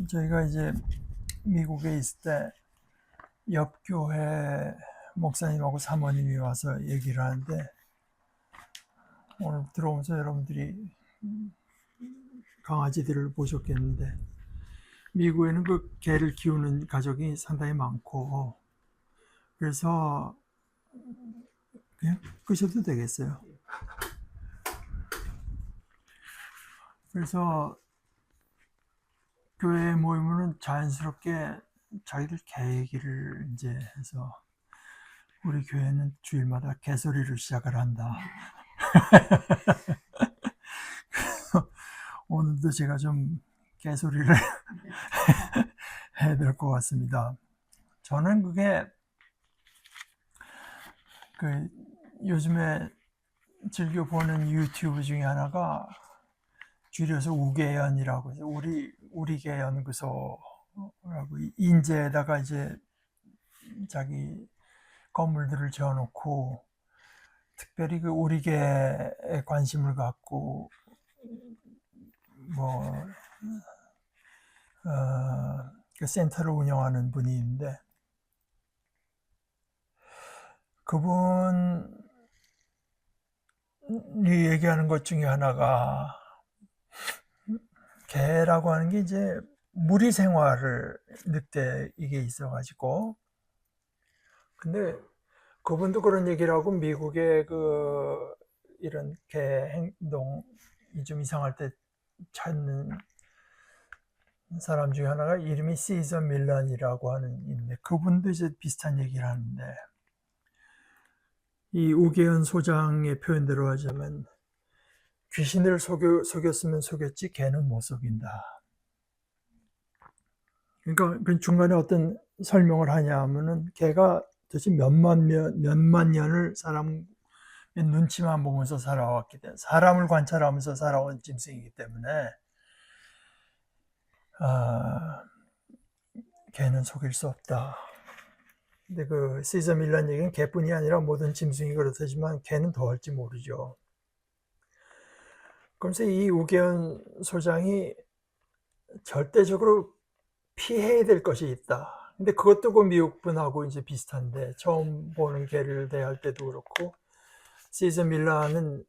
저희가 이제 미국에 있을 때 옆 교회 목사님하고 사모님이 와서 얘기를 하는데, 오늘 들어오면서 여러분들이 강아지들을 보셨겠는데, 미국에는 그 개를 키우는 가족이 상당히 많고, 그래서 그냥 끄셔도 되겠어요. 그래서 교회에 모이면은 자연스럽게 자기들 개 얘기를 이제 해서, 우리 교회는 주일마다 개소리를 시작을 한다. 오늘도 제가 좀 개소리를 해야 될 것 같습니다. 저는 그게 요즘에 즐겨 보는 유튜브 중에 하나가 줄여서 우개연이라고 해서 우리 개 연구소라고, 인제에다가 이제 자기 건물들을 지어놓고 특별히 그 우리 개에 관심을 갖고 그 센터를 운영하는 분이 있는데, 그분이 얘기하는 것 중에 하나가, 개라고 하는 게 이제 무리 생활을 늑대 이게 있어가지고, 근데 그분도 그런 얘기를 하고, 미국의 이런 개 행동이 좀 이상할 때 찾는 사람 중에 하나가 이름이 시저 밀런이라고 하는 인데, 그분도 이제 비슷한 얘기를 하는데, 이 우계현 소장의 표현대로 하자면, 귀신을 속였으면 속였지 개는 못 속인다. 그러니까 그 중간에 어떤 설명을 하냐 하면은, 개가 도대체 몇만 년을 사람 눈치만 보면서 살아왔기 때문에, 사람을 관찰하면서 살아온 짐승이기 때문에 개는 속일 수 없다. 근데 그 시저 밀런 얘기는 개뿐이 아니라 모든 짐승이 그렇다지만 개는 더 할지 모르죠. 그러면서 이 우계현 소장이 절대적으로 피해야 될 것이 있다. 근데 그것도 그 미국 분하고 이제 비슷한데, 처음 보는 개를 대할 때도 그렇고, 시저 밀런은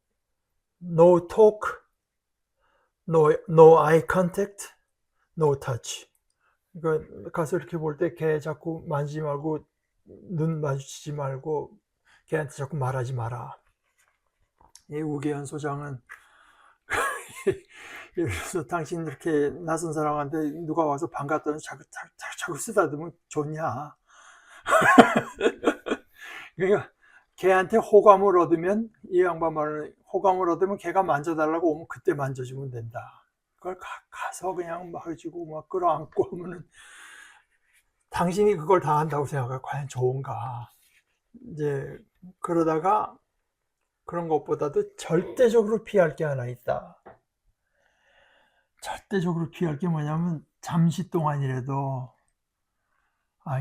no talk, no eye contact, no touch. 그러니까 가서 이렇게 볼 때 개 자꾸 만지지 말고, 눈 마주치지 말고, 걔한테 자꾸 말하지 마라. 이 우계현 소장은 예를 들어서 당신 이렇게 낯선 사람한테 누가 와서 반갑다는 자꾸 쓰다듬으면 좋냐. 그러니까 걔한테 호감을 얻으면, 이 양반 말은 호감을 얻으면 걔가 만져달라고 오면 그때 만져주면 된다. 그걸 가서 그냥 막 해주고 막 끌어안고 하면은, 당신이 그걸 다 한다고 생각해 과연 좋은가. 이제 그러다가, 그런 것보다도 절대적으로 피할 게 하나 있다. 절대적으로 피할 게 뭐냐면, 잠시 동안이라도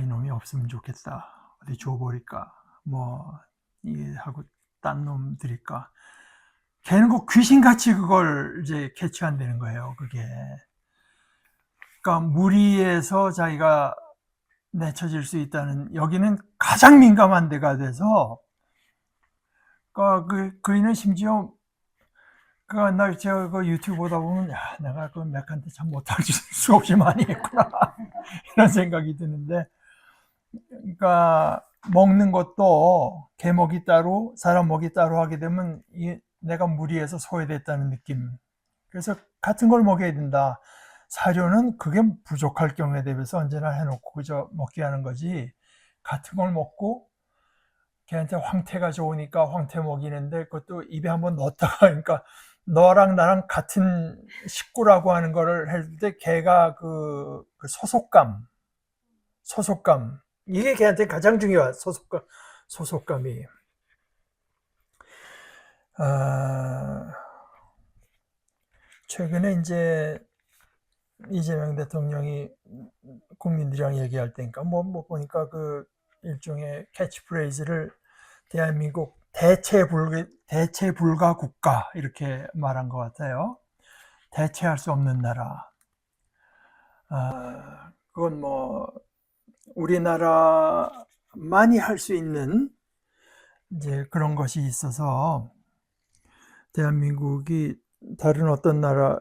이놈이 없으면 좋겠다, 어디 줘버릴까, 이게 하고 딴 놈 드릴까. 걔는 그 귀신같이 그걸 이제 캐치한다는 거예요, 그게. 그러니까 무리에서 자기가 내쳐질 수 있다는, 여기는 가장 민감한 데가 돼서, 그러니까 그이는 심지어, 제가 그 유튜브 보다 보면, 내가 그 맥한테 참 못할 수 없이 많이 했구나. 이런 생각이 드는데, 그러니까 먹는 것도 개 먹이 따로, 사람 먹이 따로 하게 되면 내가 무리해서 소외됐다는 느낌. 그래서 같은 걸 먹여야 된다. 사료는 그게 부족할 경우에 대비해서 언제나 해놓고 그저 먹게 하는 거지, 같은 걸 먹고 걔한테 황태가 좋으니까 황태 먹이는데, 그것도 입에 한번 넣었다가, 그러니까 너랑 나랑 같은 식구라고 하는 거를 할 때 걔가 그 소속감, 이게 걔한테 가장 중요한 소속감이. 최근에 이제 이재명 대통령이 국민들이랑 얘기할 때니까 보니까 그 일종의 캐치프레이즈를 대한민국 대체 불가 국가 이렇게 말한 것 같아요. 대체할 수 없는 나라. 그건 뭐 우리나라만이 할 수 있는 이제 그런 것이 있어서 대한민국이 다른 어떤 나라,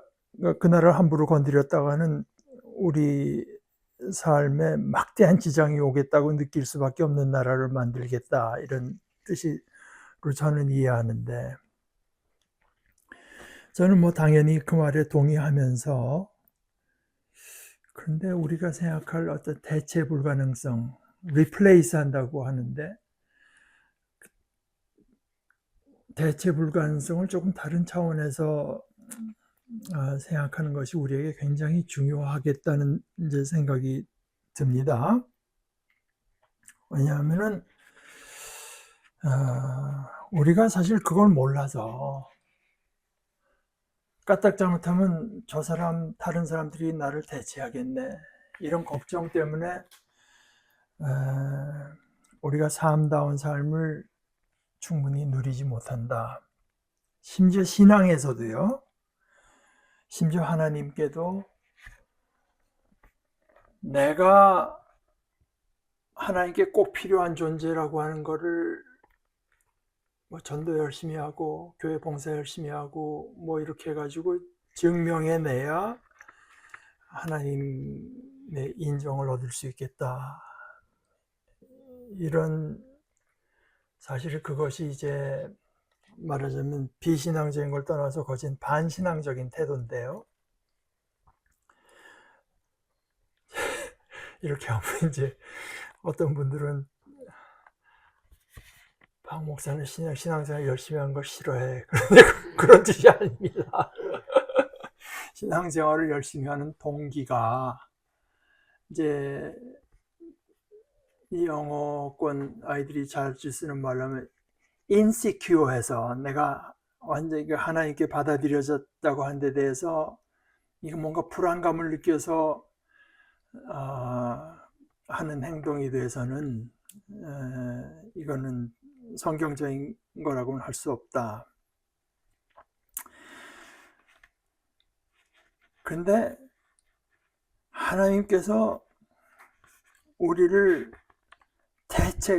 그 나라를 함부로 건드렸다가는 우리 삶에 막대한 지장이 오겠다고 느낄 수밖에 없는 나라를 만들겠다, 이런 뜻으로 저는 이해하는데, 저는 뭐 당연히 그 말에 동의하면서, 그런데 우리가 생각할 어떤 대체 불가능성, 리플레이스 한다고 하는데, 대체 불가능성을 조금 다른 차원에서 생각하는 것이 우리에게 굉장히 중요하겠다는 이제 생각이 듭니다. 왜냐하면은 우리가 사실 그걸 몰라서 까딱 잘못하면 저 사람, 다른 사람들이 나를 대체하겠네, 이런 걱정 때문에 우리가 삶다운 삶을 충분히 누리지 못한다. 심지어 신앙에서도요, 심지어 하나님께도 내가 하나님께 꼭 필요한 존재라고 하는 거를 뭐 전도 열심히 하고 교회 봉사 열심히 하고 뭐 이렇게 해가지고 증명해내야 하나님의 인정을 얻을 수 있겠다, 이런, 사실 그것이 이제 말하자면 비신앙적인 걸 떠나서 거진 반신앙적인 태도인데요. 이렇게 하면 이제 어떤 분들은 박 목사는 신앙생활 열심히 한 걸 싫어해. 그런데 그런 뜻이 아닙니다. 신앙생활을 열심히 하는 동기가 이제 이 영어권 아이들이 자주 쓰는 말로 하면 insecure해서, 내가 완전히 하나님께 받아들여졌다고 하는 데 대해서 이거 뭔가 불안감을 느껴서 하는 행동에 대해서는 이거는 성경적인 거라고는 할 수 없다. 그런데 하나님께서 우리를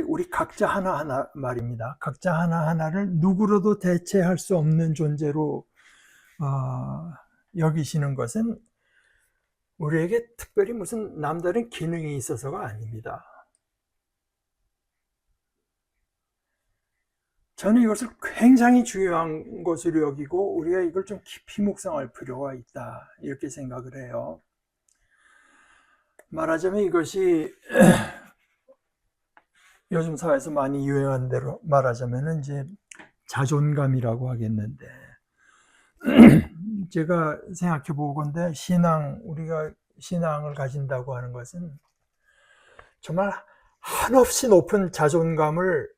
우리 각자 하나하나 말입니다. 각자 하나하나를 누구로도 대체할 수 없는 존재로 여기시는 것은 우리에게 특별히 무슨 남다른 기능이 있어서가 아닙니다. 저는 이것을 굉장히 중요한 것으로 여기고 우리가 이걸 좀 깊이 묵상할 필요가 있다, 이렇게 생각을 해요. 말하자면 이것이 요즘 사회에서 많이 유행한 대로 말하자면 이제 자존감이라고 하겠는데, 제가 생각해 보건데 우리가 신앙을 가진다고 하는 것은 정말 한없이 높은 자존감을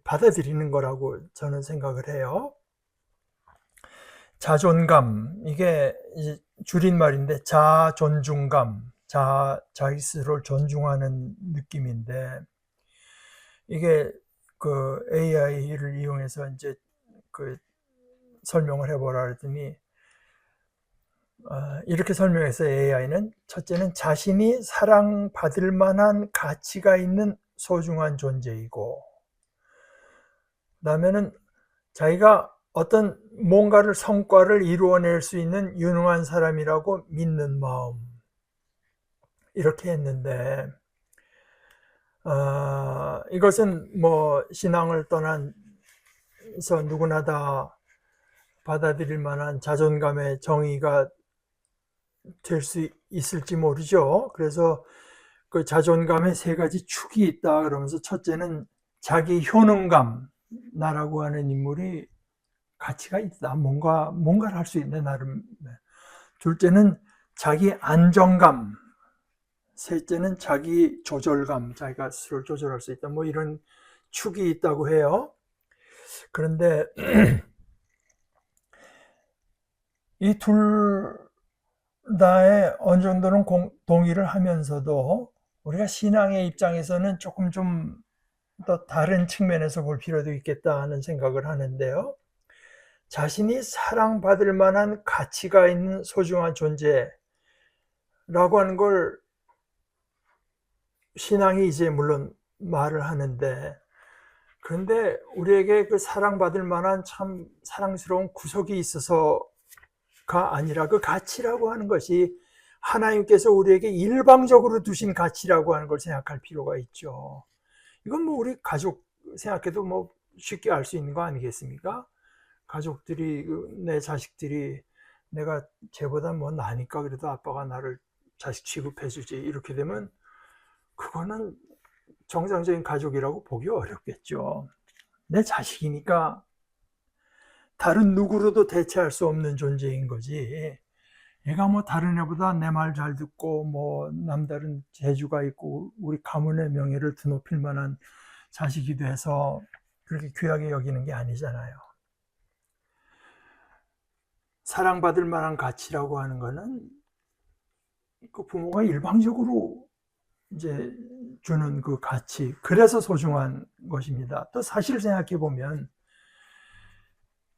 받아들이는 거라고 저는 생각을 해요. 자존감, 이게 줄임말인데 자존중감, 자기 스스로를 존중하는 느낌인데, 이게 그 AI를 이용해서 이제 그 설명을 해보라 했더니 이렇게 설명해서, AI는 첫째는 자신이 사랑받을 만한 가치가 있는 소중한 존재이고, 그다음에는 자기가 어떤 뭔가를 성과를 이루어낼 수 있는 유능한 사람이라고 믿는 마음, 이렇게 했는데 이것은 뭐 신앙을 떠나서 누구나 다 받아들일 만한 자존감의 정의가 될 수 있을지 모르죠. 그래서 그 자존감에 세 가지 축이 있다 그러면서, 첫째는 자기 효능감, 나라고 하는 인물이 가치가 있다, 뭔가를 할 수 있네 나름. 둘째는 자기 안정감, 셋째는 자기 조절감, 자기가 스스로를 조절할 수 있다, 뭐 이런 축이 있다고 해요. 그런데 이 둘 다에 어느 정도는 동의를 하면서도 우리가 신앙의 입장에서는 조금 좀 더 다른 측면에서 볼 필요도 있겠다 하는 생각을 하는데요. 자신이 사랑받을 만한 가치가 있는 소중한 존재라고 라고 하는 걸 신앙이 이제 물론 말을 하는데, 그런데 우리에게 그 사랑받을 만한 참 사랑스러운 구석이 있어서가 아니라 그 가치라고 하는 것이 하나님께서 우리에게 일방적으로 두신 가치라고 하는 걸 생각할 필요가 있죠. 이건 뭐 우리 가족 생각해도 뭐 쉽게 알 수 있는 거 아니겠습니까? 가족들이, 내 자식들이 내가 쟤보다 뭐 나니까 그래도 아빠가 나를 자식 취급해주지, 이렇게 되면 그거는 정상적인 가족이라고 보기 어렵겠죠. 내 자식이니까 다른 누구로도 대체할 수 없는 존재인 거지. 얘가 뭐 다른 애보다 내 말 잘 듣고 뭐 남다른 재주가 있고 우리 가문의 명예를 드높일 만한 자식이 돼서 그렇게 귀하게 여기는 게 아니잖아요. 사랑받을 만한 가치라고 하는 거는 그 부모가 일방적으로 이제 주는 그 가치, 그래서 소중한 것입니다. 또 사실 생각해 보면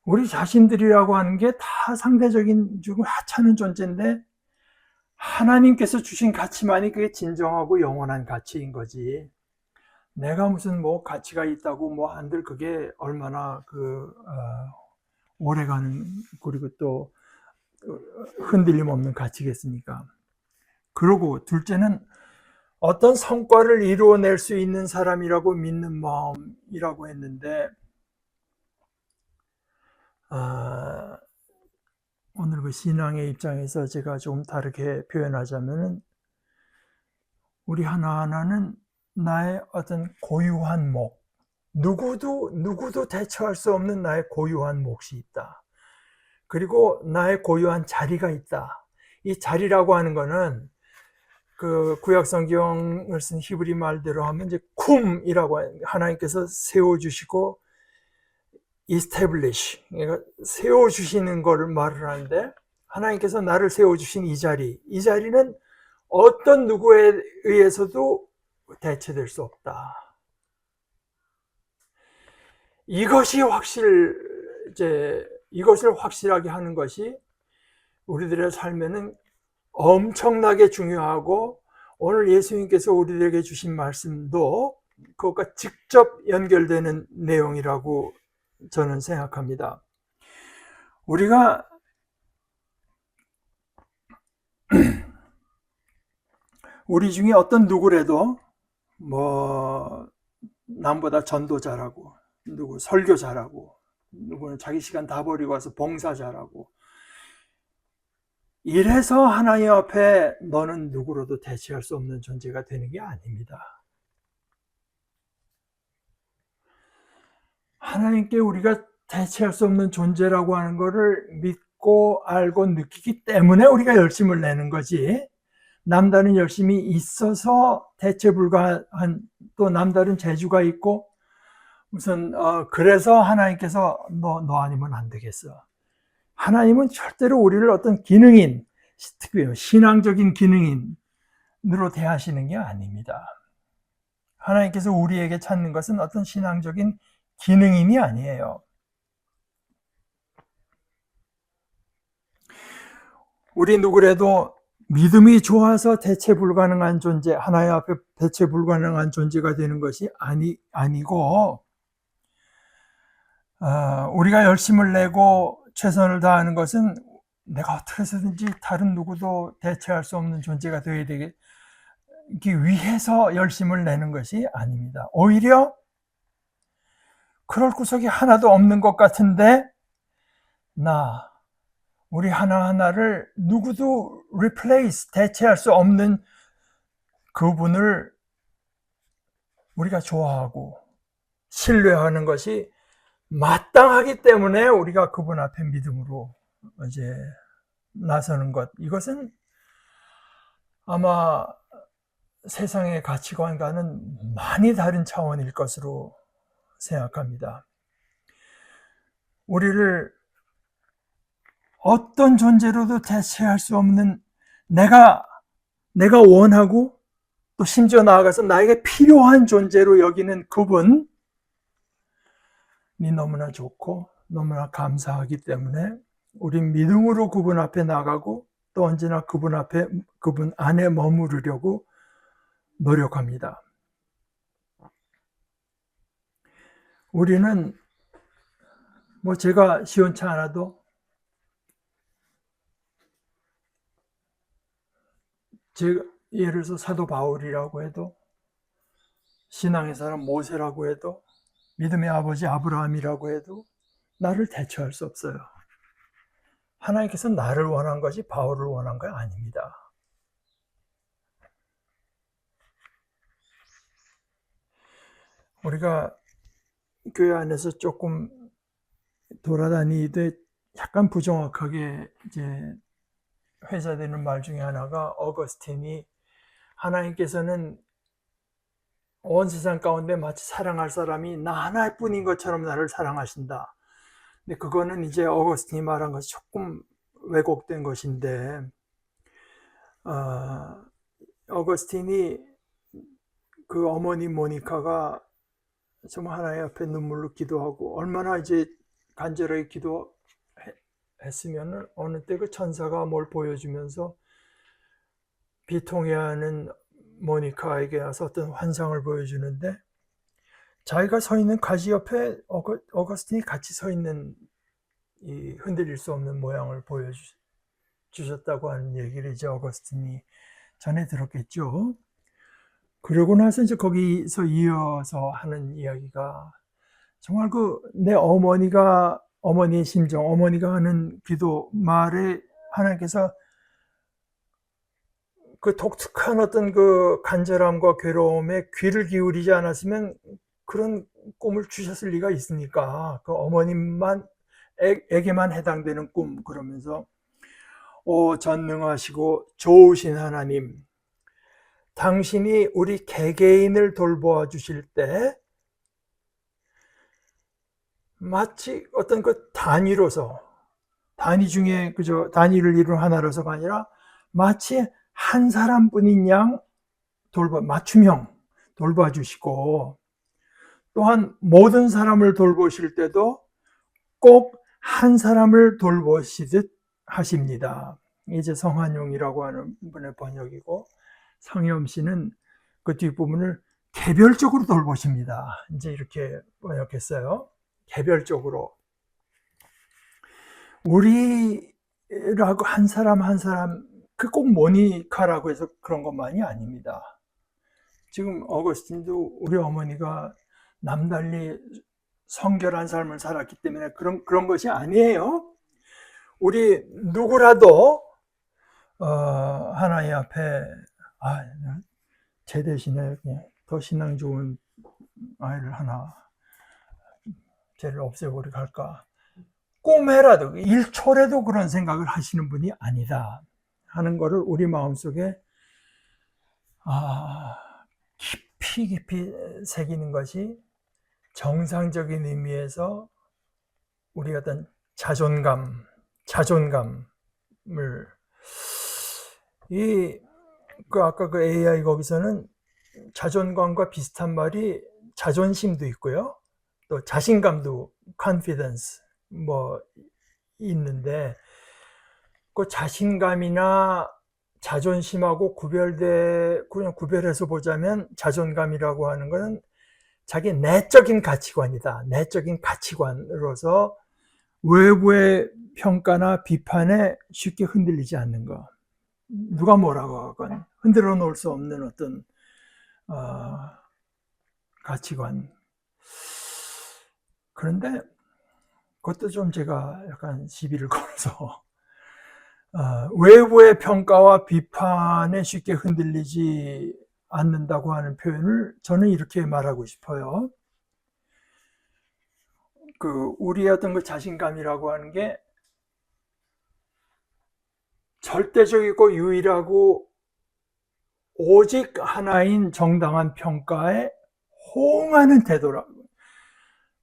우리 자신들이라고 하는 게 다 상대적인 좀 하찮은 존재인데 하나님께서 주신 가치만이 그게 진정하고 영원한 가치인 거지. 내가 무슨 뭐 가치가 있다고 뭐 한들 그게 얼마나 오래가는, 그리고 또 흔들림 없는 가치겠습니까? 그리고 둘째는 어떤 성과를 이루어낼 수 있는 사람이라고 믿는 마음이라고 했는데, 오늘 그 신앙의 입장에서 제가 좀 다르게 표현하자면, 우리 하나하나는 나의 어떤 고유한 몫, 누구도 대처할 수 없는 나의 고유한 몫이 있다. 그리고 나의 고유한 자리가 있다. 이 자리라고 하는 거는 그 구약 성경을 쓴 히브리 말대로 하면 이제 쿰이라고 하나님께서 세워주시고 establish, 그러니까 세워주시는 거를 말을 하는데, 하나님께서 나를 세워주신 이 자리는 어떤 누구에 의해서도 대체될 수 없다. 이것을 확실하게 하는 것이 우리들의 삶에는 엄청나게 중요하고, 오늘 예수님께서 우리들에게 주신 말씀도 그것과 직접 연결되는 내용이라고 저는 생각합니다. 우리가 우리 중에 어떤 누구라도 뭐 남보다 전도 잘하고, 누구 설교 잘하고, 누구는 자기 시간 다 버리고 와서 봉사 잘하고, 이래서 하나님 앞에 너는 누구로도 대체할 수 없는 존재가 되는 게 아닙니다. 하나님께 우리가 대체할 수 없는 존재라고 하는 것을 믿고 알고 느끼기 때문에 우리가 열심을 내는 거지, 남다른 열심이 있어서 대체 불가한 또 남다른 재주가 있고 무슨 그래서 하나님께서 너 아니면 안 되겠어. 하나님은 절대로 우리를 어떤 기능인, 신앙적인 기능인으로 대하시는 게 아닙니다. 하나님께서 우리에게 찾는 것은 어떤 신앙적인 기능인이 아니에요. 우리 누구라도 믿음이 좋아서 대체 불가능한 존재, 하나님 앞에 대체 불가능한 존재가 되는 것이 아니고, 우리가 열심을 내고 최선을 다하는 것은 내가 어떻게 해서든지 다른 누구도 대체할 수 없는 존재가 되어야 되기 위해서 열심을 내는 것이 아닙니다. 오히려 그럴 구석이 하나도 없는 것 같은데, 우리 하나하나를 누구도 대체할 수 없는 그분을 우리가 좋아하고 신뢰하는 것이 마땅하기 때문에 우리가 그분 앞에 믿음으로 이제 나서는 것, 이것은 아마 세상의 가치관과는 많이 다른 차원일 것으로 생각합니다. 우리를 어떤 존재로도 대체할 수 없는, 내가 원하고 또 심지어 나아가서 나에게 필요한 존재로 여기는 그분이 너무나 좋고 너무나 감사하기 때문에 우리 믿음으로 그분 앞에 나가고 또 언제나 그분 안에 머무르려고 노력합니다. 우리는 뭐 제가 시원치 않아도 제가 예를 들어서 사도 바울이라고 해도, 신앙의 사람 모세라고 해도, 믿음의 아버지 아브라함이라고 해도 나를 대처할 수 없어요. 하나님께서 나를 원한 것이 바울을 원한 거 아닙니다. 우리가 교회 안에서 조금 돌아다니되 약간 부정확하게 이제 회자되는 말 중에 하나가, 어거스틴이 하나님께서는 온 세상 가운데 마치 사랑할 사람이 나 하나뿐인 것처럼 나를 사랑하신다. 근데 그거는 이제 어거스틴이 말한 것이 조금 왜곡된 것인데, 어거스틴이 그 어머니 모니카가 정말 하나님 앞에 눈물로 기도하고 얼마나 이제 간절하게 기도했으면 어느 때 그 천사가 뭘 보여주면서 비통해하는 모니카에게 와서 어떤 환상을 보여주는데, 자기가 서 있는 가지 옆에 어거스틴이 같이 서 있는 이 흔들릴 수 없는 모양을 보여주셨다고 하는 얘기를 이제 어거스틴이 전해 들었겠죠. 그러고 나서 이제 거기서 이어서 하는 이야기가, 정말 내 어머니의 심정, 어머니가 하는 기도 말에 하나님께서 그 독특한 어떤 그 간절함과 괴로움에 귀를 기울이지 않았으면 그런 꿈을 주셨을 리가 있습니까? 그 어머님에게만 해당되는 꿈. 그러면서 오 전능하시고 좋으신 하나님, 당신이 우리 개개인을 돌보아 주실 때 마치 어떤 그 단위로서, 단위 중에 그저 단위를 이룬 하나로서가 아니라 마치 한 사람뿐인 양 맞춤형 돌봐주시고, 또한 모든 사람을 돌보실 때도 꼭 한 사람을 돌보시듯 하십니다. 이제 성한용이라고 하는 분의 번역이고, 상염 씨는 그 뒷부분을 개별적으로 돌보십니다. 이제 이렇게 번역했어요. 개별적으로. 우리라고 한 사람 한 사람, 그 꼭 모니카라고 해서 그런 것만이 아닙니다. 지금 어거스틴도 우리 어머니가 남달리 성결한 삶을 살았기 때문에 그런 것이 아니에요. 우리 누구라도 하나님 앞에 제 대신에 더 신앙 좋은 아이를 하나 쟤를 없애버리고 갈까, 꿈에라도 1초라도 그런 생각을 하시는 분이 아니다 하는 것을 우리 마음속에 깊이 새기는 것이 정상적인 의미에서 우리 어떤 자존감을, 아까 그 AI 거기서는 자존감과 비슷한 말이 자존심도 있고요, 또 자신감도 confidence 뭐 있는데, 그 자신감이나 자존심하고 그냥 구별해서 보자면, 자존감이라고 하는 것은 자기 내적인 가치관이다. 내적인 가치관으로서 외부의 평가나 비판에 쉽게 흔들리지 않는 것. 누가 뭐라고 하건 흔들어 놓을 수 없는 어떤 가치관. 그런데 그것도 좀 제가 약간 시비를 걸어서 외부의 평가와 비판에 쉽게 흔들리지 않는다고 하는 표현을 저는 이렇게 말하고 싶어요. 우리의 어떤 그 자신감이라고 하는 게 절대적이고 유일하고 오직 하나인 정당한 평가에 호응하는 태도라고.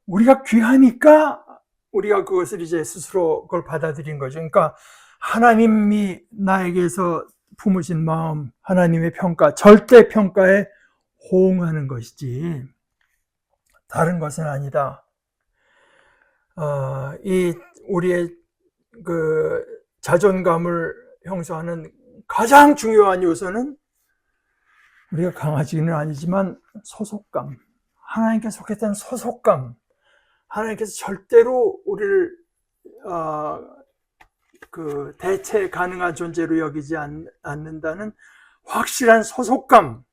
우리가 귀하니까 우리가 그것을 이제 스스로 그걸 받아들인 거죠. 그러니까 하나님이 나에게서 품으신 마음, 하나님의 평가, 절대 평가에 호응하는 것이지 다른 것은 아니다. 이 우리의 그 자존감을 형성하는 가장 중요한 요소는 우리가 강아지는 아니지만 소속감, 하나님께 속했다는 소속감, 하나님께서 절대로 우리를 대체 가능한 존재로 여기지 않는다는 확실한 소속감,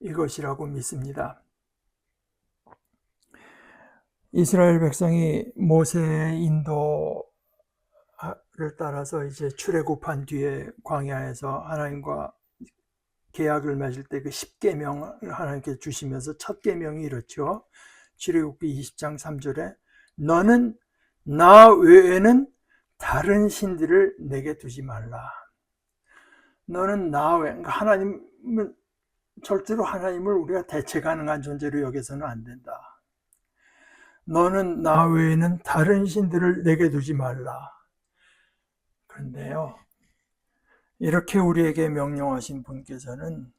이것이라고 믿습니다. 이스라엘 백성이 모세의 인도를 따라서 이제 출애굽한 뒤에 광야에서 하나님과 계약을 맺을 때 그 10계명을 하나님께 주시면서 첫 계명이 이렇죠. 출애굽기 20장 3절에 너는 나 외에는 다른 신들을 내게 두지 말라. 너는 나 외, 그러니까 하나님은 절대로 하나님을 우리가 대체 가능한 존재로 여겨서는 안 된다. 너는 나 외에는 다른 신들을 내게 두지 말라. 그런데요, 이렇게 우리에게 명령하신 분께서는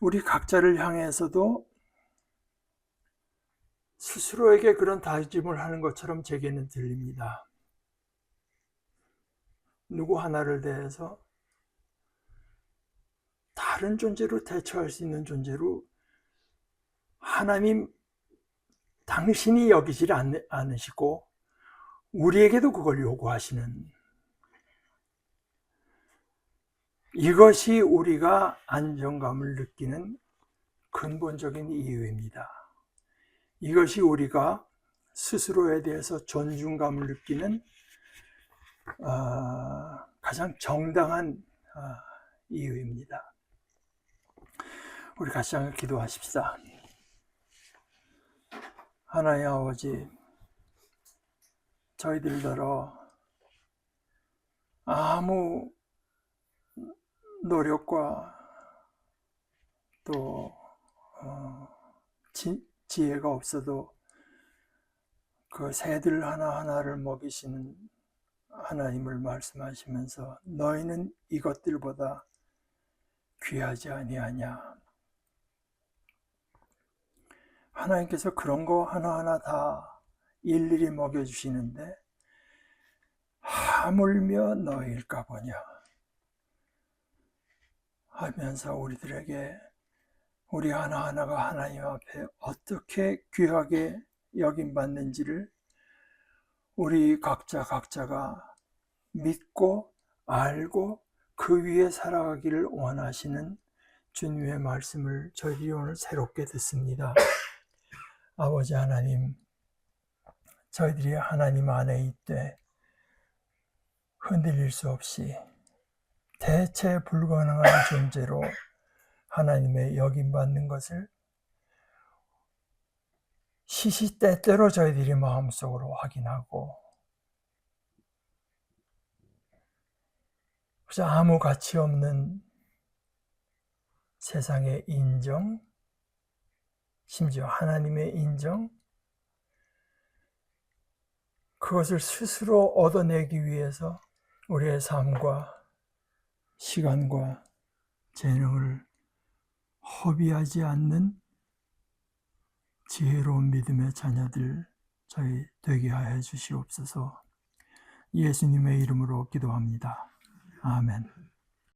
우리 각자를 향해서도 스스로에게 그런 다짐을 하는 것처럼 제게는 들립니다. 누구 하나를 대해서 다른 존재로 대처할 수 있는 존재로 하나님 당신이 여기질 않으시고 우리에게도 그걸 요구하시는, 이것이 우리가 안정감을 느끼는 근본적인 이유입니다. 이것이 우리가 스스로에 대해서 존중감을 느끼는 가장 정당한 이유입니다. 우리 같이 한번 기도하십시다. 하나님 아버지, 저희들더러 아무 노력과 또 지혜가 없어도 그 새들 하나하나를 먹이시는 하나님을 말씀하시면서 너희는 이것들보다 귀하지 아니하냐. 하나님께서 그런 거 하나하나 다 일일이 먹여주시는데 하물며 너희일까 보냐 하면서 우리들에게 우리 하나하나가 하나님 앞에 어떻게 귀하게 여김받는지를 우리 각자가 믿고 알고 그 위에 살아가기를 원하시는 주님의 말씀을 저희들이 오늘 새롭게 듣습니다. 아버지 하나님, 저희들이 하나님 안에 있되 흔들릴 수 없이 대체 불가능한 존재로 하나님의 여김받는 것을 시시때때로 저희들이 마음속으로 확인하고, 그래서 아무 가치 없는 세상의 인정, 심지어 하나님의 인정, 그것을 스스로 얻어내기 위해서 우리의 삶과 시간과 재능을 허비하지 않는 지혜로운 믿음의 자녀들 저희 되게 하여 주시옵소서. 예수님의 이름으로 기도합니다. 아멘.